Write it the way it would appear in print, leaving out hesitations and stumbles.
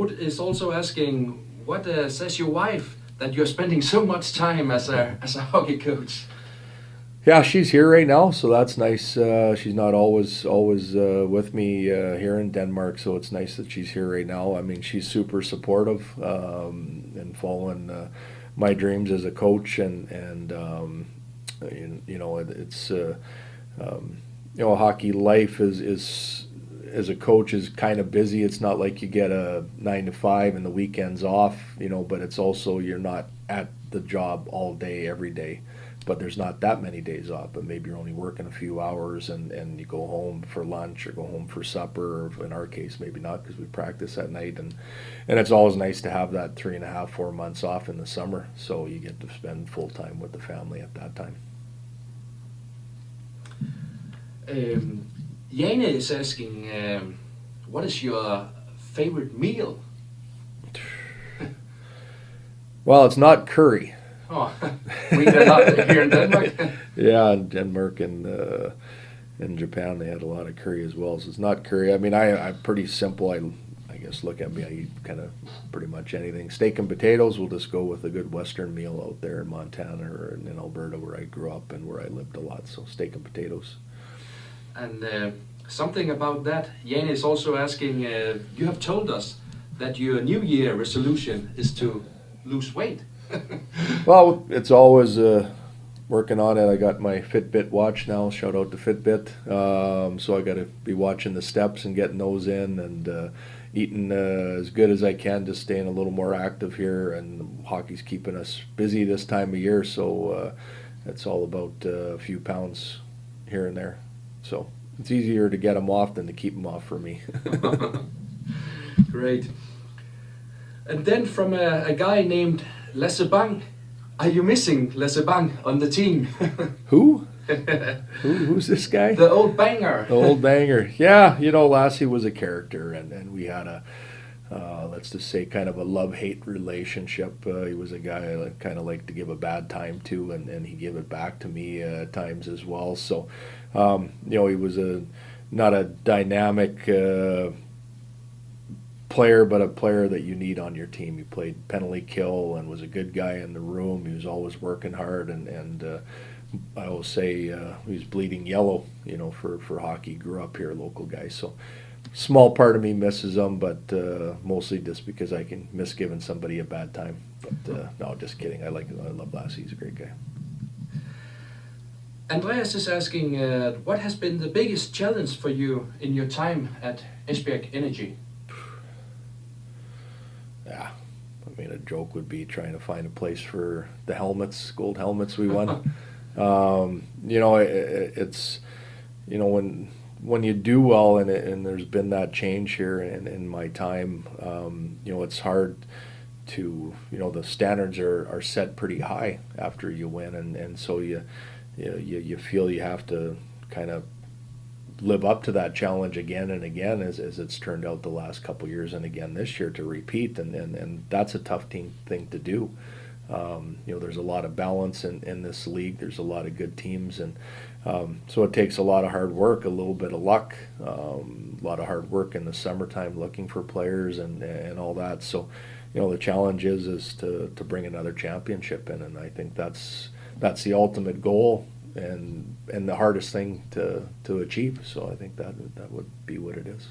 Wood is also asking, what says your wife that you're spending so much time as a hockey coach? Yeah, she's here right now, so that's nice. She's not always with me here in Denmark, so it's nice that she's here right now. I mean, she's super supportive and following my dreams as a coach, and it's hockey life is as a coach is kind of busy. It's not like you get a 9 to 5 and the weekends off, but it's also you're not at the job all day every day. But there's not that many days off, but maybe you're only working a few hours and you go home for lunch or go home for supper, or in our case, maybe not because we practice at night. And it's always nice to have that 3.5, 4 months off in the summer, so you get to spend full time with the family at that time. Jane is asking, what is your favorite meal? Well, it's not curry. Oh, we eat a lot here in Denmark. Yeah, in Denmark and in Japan they had a lot of curry as well. So it's not curry. I mean, I'm pretty simple. I guess look at me. I eat kind of pretty much anything. Steak and potatoes. We'll just go with a good Western meal out there in Montana or in Alberta where I grew up and where I lived a lot. So steak and potatoes. And something about that, Jane is also asking. You have told us that your New Year resolution is to lose weight. Well, it's always working on it. I got my Fitbit watch now. Shout out to Fitbit. So I got to be watching the steps and getting those in and eating as good as I can, just staying a little more active here. And hockey's keeping us busy this time of year, so it's all about a few pounds here and there. So it's easier to get them off than to keep them off for me. Great. And then from a guy named Lasse Bang, are you missing Lasse Bang on the team? Who? Who's this guy? The old banger. The old banger. Yeah, Lasse was a character, and we had a, let's just say, kind of a love-hate relationship. He was a guy I kind of liked to give a bad time to, and he gave it back to me at times as well. So, he was not a dynamic player, but a player that you need on your team. He played penalty kill and was a good guy in the room. He was always working hard, and I will say he was bleeding yellow, for hockey. Grew up here, local guy. So small part of me misses him, but mostly just because I can miss giving somebody a bad time. But no, just kidding. I love Lasse. He's a great guy. Andreas is asking, what has been the biggest challenge for you in your time at Esbjerg Energy? Yeah, I mean, a joke would be trying to find a place for the helmets, gold helmets we won. It's when you do well, and there's been that change here in my time. It's hard to the standards are set pretty high after you win, and so you feel you have to kind of live up to that challenge again and again, as it's turned out the last couple of years, and again this year to repeat, and that's a tough thing to do. There's a lot of balance in this league. There's a lot of good teams, and so it takes a lot of hard work, a little bit of luck, a lot of hard work in the summertime looking for players and all that. So the challenge is to bring another championship in, and I think that's the ultimate goal and the hardest thing to achieve. So I think that would be what it is.